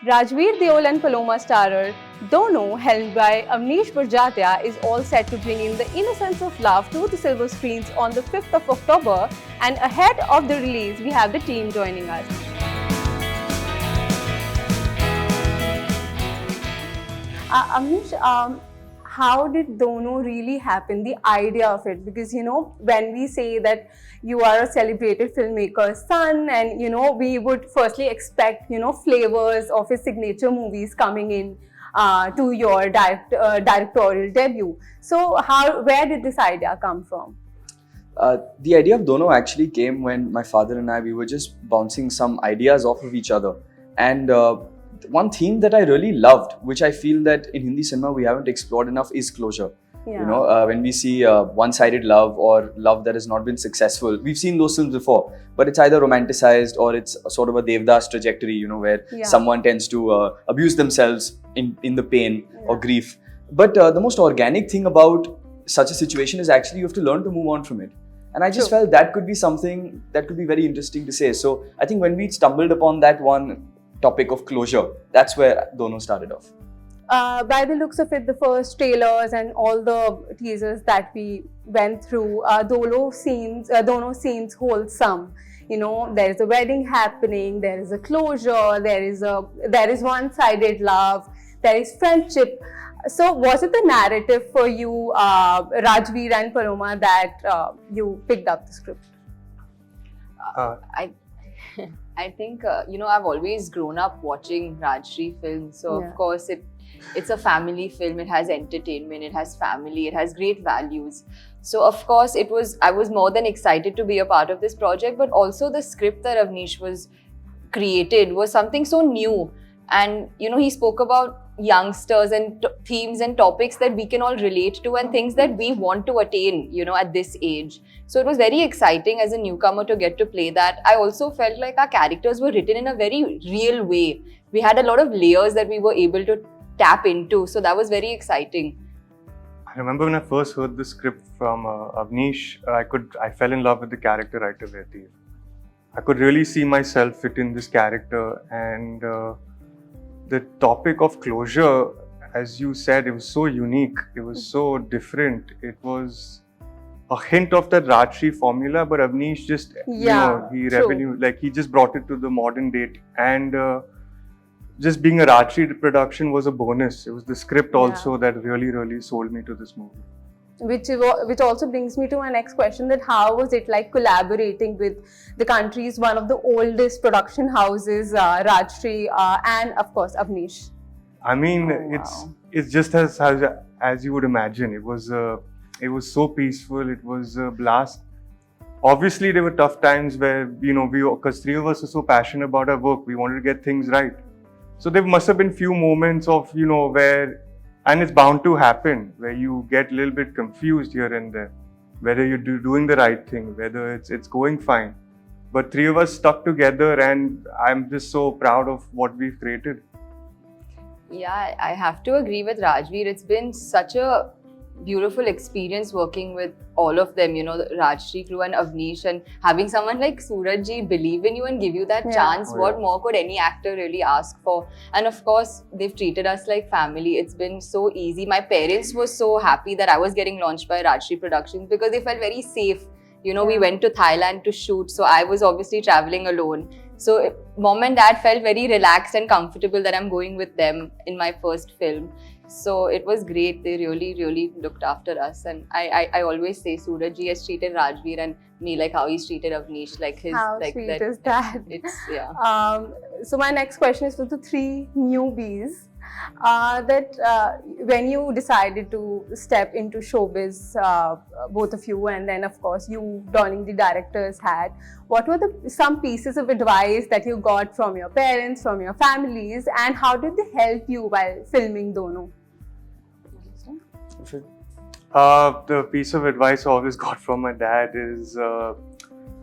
Rajveer Deol and Paloma starrer Dono, helmed by Avnish Barjatya, is all set to bring in the innocence of love to the silver screens on the 5th of October. And ahead of the release, we have the team joining us. Avnish, how did Dono really happen? The idea of it, because when we say that you are a celebrated filmmaker's son, and we would firstly expect flavors of his signature movies coming in to your directorial debut. So, where did this idea come from? The idea of Dono actually came when my father and we were just bouncing some ideas off of each other, and one theme that I really loved, which I feel that in Hindi cinema we haven't explored enough, is closure. Yeah. When we see one-sided love or love that has not been successful, we've seen those films before, but it's either romanticized or it's sort of a Devdas trajectory, where someone tends to abuse themselves in the pain or grief. But the most organic thing about such a situation is actually you have to learn to move on from it. And I just felt that could be something that could be very interesting to say. So I think when we stumbled upon that one topic of closure, that's where Dono started off. By the looks of it, the first trailers and all the teasers that we went through, Dono seems wholesome. There is a wedding happening, there is a closure, there is one-sided love, there is friendship. So, was it the narrative for you, Rajveer and Paloma, that you picked up the script? I think I've always grown up watching Rajshri films, so of course it's a family film. It has entertainment, it has family, it has great values. So of course I was more than excited to be a part of this project, but also the script that Avnish was created was something so new, and he spoke about youngsters and themes and topics that we can all relate to and things that we want to attain at this age. So it was very exciting as a newcomer to get to play that. I also felt like our characters were written in a very real way. We had a lot of layers that we were able to tap into, so that was very exciting. I remember when I first heard the script from Avnish, I fell in love with the character right away. I could really see myself fit in this character, and the topic of closure, as you said, it was so unique, it was so different. It was a hint of that Rajshri formula, but Avnish just, he just brought it to the modern date. And just being a Rajshri production was a bonus. It was the script also that really, really sold me to this movie. Which also brings me to my next question, that how was it like collaborating with the country's one of the oldest production houses, Rajshri, and of course Avnish? I mean, it's just as you would imagine. It was so peaceful. It was a blast. Obviously, there were tough times where because three of us are so passionate about our work, we wanted to get things right. So there must have been few moments of where. And it's bound to happen, where you get a little bit confused here and there, whether you're doing the right thing, whether it's going fine. But three of us stuck together, and I'm just so proud of what we've created. Yeah, I have to agree with Rajveer. It's been such a beautiful experience working with all of them, the Rajshri crew and Avnish, and having someone like Suraj ji believe in you and give you that chance. What more could any actor really ask for? And of course, they've treated us like family. It's been so easy. My parents were so happy that I was getting launched by Rajshri Productions because they felt very safe. We went to Thailand to shoot, so I was obviously traveling alone. So mom and dad felt very relaxed and comfortable that I'm going with them in my first film. So it was great. They really, really looked after us. And I always say Suraj ji has treated Rajveer and me like how he's treated Avnish. How sweet is that? So my next question is for the three newbies. When you decided to step into showbiz, both of you, and then of course you donning the director's hat, what were some pieces of advice that you got from your parents, from your families, and how did they help you while filming Dono? The piece of advice I always got from my dad is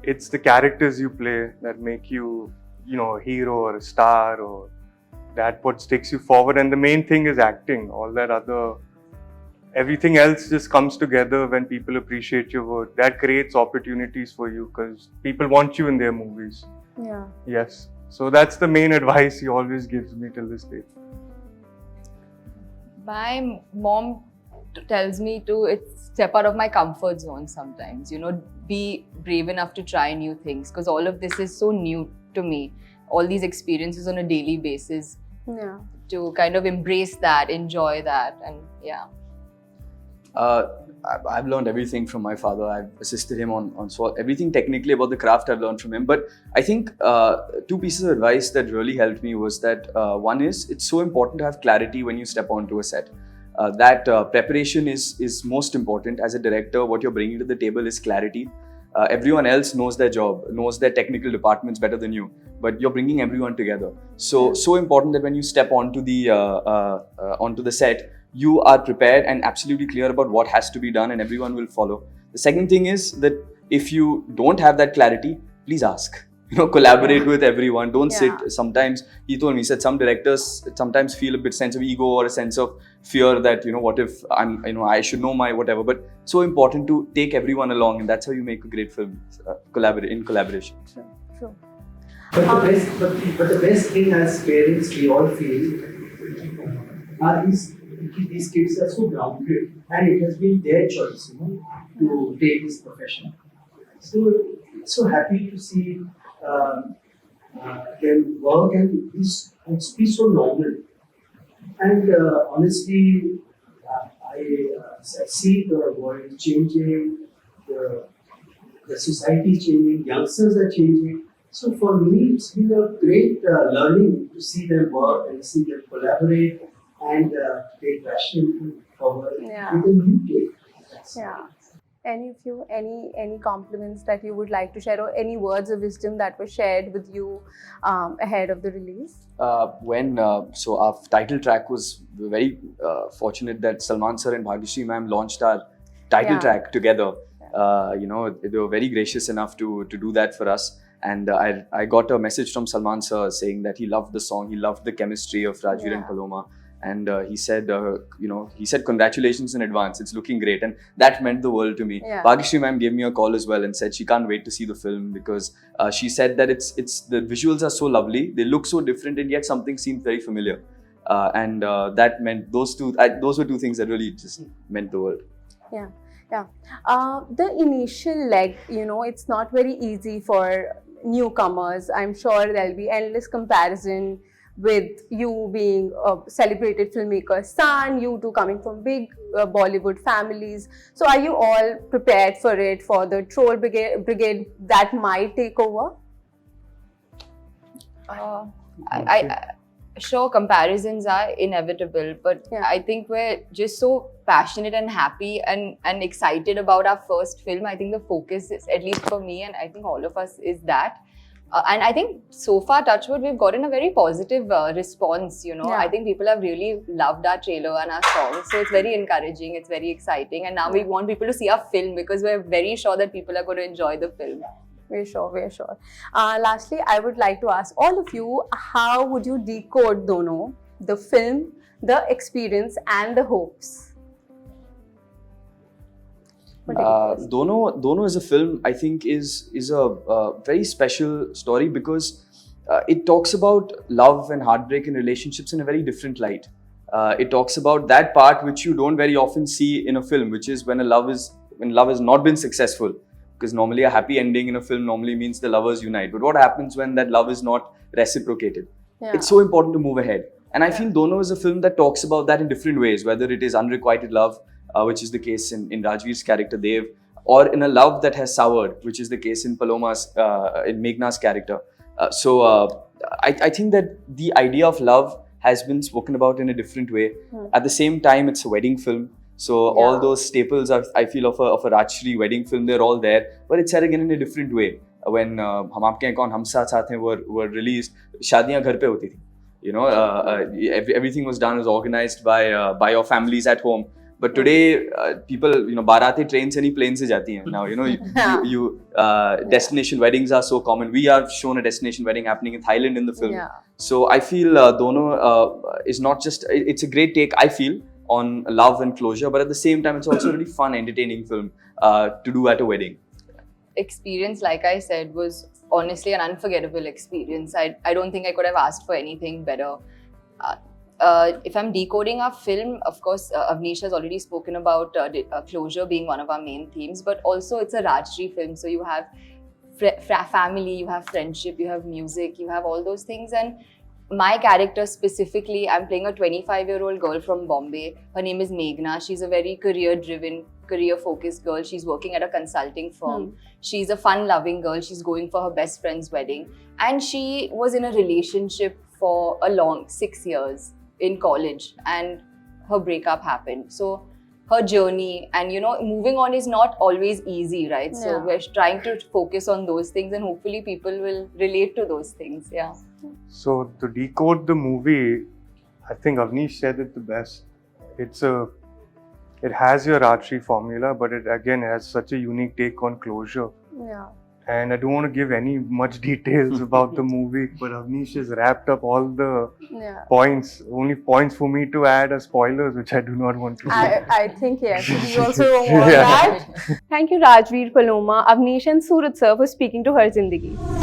it's the characters you play that make you, a hero or a star, or that what takes you forward. And the main thing is acting. All that everything else just comes together when people appreciate your work. That creates opportunities for you because people want you in their movies. Yeah. Yes. So that's the main advice he always gives me till this day. My mom tells me to step out of my comfort zone sometimes, be brave enough to try new things, because all of this is so new to me. All these experiences on a daily basis. Yeah. To kind of embrace that, enjoy that, and yeah. I've learned everything from my father. I've assisted him on everything technically about the craft I've learned from him. But I think two pieces of advice that really helped me was that one is, it's so important to have clarity when you step onto a set. That preparation is most important. As a director, what you're bringing to the table is clarity. Everyone else knows their job, knows their technical departments better than you, but you're bringing everyone together. So important that when you step onto the set, you are prepared and absolutely clear about what has to be done, and everyone will follow. The second thing is that if you don't have that clarity, please ask. Collaborate with everyone. Don't sit. Sometimes he told me, he said some directors sometimes feel a bit sense of ego or a sense of fear that, what if I should know my whatever. But so important to take everyone along, and that's how you make a great film. In collaboration. True. But the best thing as parents we all feel are these kids are so grounded, and it has been their choice, to take this profession. So happy to see them work and be so normal. And honestly, I see the world changing, the society changing, youngsters are changing. So for me, it's been a great learning to see them work and see them collaborate and take passion forward with a new take. Yeah. Any of you, any compliments that you would like to share, or any words of wisdom that were shared with you ahead of the release? So our title track was very fortunate that Salman sir and Bhagyashree ma'am launched our title track together. They were very gracious enough to do that for us. And I got a message from Salman sir saying that he loved the song, he loved the chemistry of Rajveer and Paloma. And he said, congratulations in advance. It's looking great, and that meant the world to me. Bhagyashree ma'am gave me a call as well and said she can't wait to see the film, because she said that it's the visuals are so lovely, they look so different, and yet something seemed very familiar. And that meant those were two things that really just meant the world. Yeah. The initial leg, it's not very easy for newcomers. I'm sure there'll be endless comparison with you being a celebrated filmmaker's son, you two coming from big Bollywood families. So are you all prepared for it, for the troll brigade that might take over? Sure, comparisons are inevitable, but I think we're just so passionate and happy and excited about our first film. I think the focus is, at least for me, and I think all of us, is that. And I think so far, touch wood, we've gotten a very positive response, I think people have really loved our trailer and our songs. So it's very encouraging, it's very exciting. And now we want people to see our film, because we're very sure that people are going to enjoy the film. We're sure. Lastly, I would like to ask all of you, how would you decode Dono, the film, the experience and the hopes? Dono is a film I think is a very special story, because it talks about love and heartbreak in relationships in a very different light. It talks about that part which you don't very often see in a film, which is when love has not been successful. Because normally a happy ending in a film normally means the lovers unite. But what happens when that love is not reciprocated? It's so important to move ahead. And I feel Dono is a film that talks about that in different ways, whether it is unrequited love, which is the case in Rajveer's character Dev, or in a love that has soured, which is the case in Paloma's, in Meghna's character. I think that the idea of love has been spoken about in a different way. At the same time, it's a wedding film. So all those staples I feel of a Rajshri wedding film, they're all there, but it's said again in a different way. When Hum Aapke Hain Kaun, Hum Saath Saath Hain were released, shaadiyan ghar pe hoti thi. Everything was done, was organized by your families at home. But today, people, Baraate trains and planes se jati hain. Now, destination weddings are so common. We are shown a destination wedding happening in Thailand in the film. So I feel Dono is not just, it's a great take, I feel, on love and closure, but at the same time, it's also a really fun, entertaining film to do at a wedding. Experience, like I said, was honestly an unforgettable experience. I don't think I could have asked for anything better. If I'm decoding our film, of course, Avnish has already spoken about closure being one of our main themes, but also it's a Rajshri film. So you have family, you have friendship, you have music, you have all those things. And my character specifically, I'm playing a 25-year-old girl from Bombay. Her name is Meghna. She's a very career-driven, career-focused girl. She's working at a consulting firm. She's a fun-loving girl. She's going for her best friend's wedding. And she was in a relationship for a long 6 years in college, and her breakup happened. So her journey and moving on is not always easy, right? So we're trying to focus on those things, and hopefully people will relate to those things. Yeah. So to decode the movie, I think Avnish said it the best. It has your Rajshri formula, but it again has such a unique take on closure. Yeah. And I don't want to give any much details about the movie, but Avnish has wrapped up all the points. Only points for me to add are spoilers, which I do not want to. I think yes. We also don't want that. Thank you, Rajveer, Paloma, Avnish, and Surat sir for speaking to HerZindagi.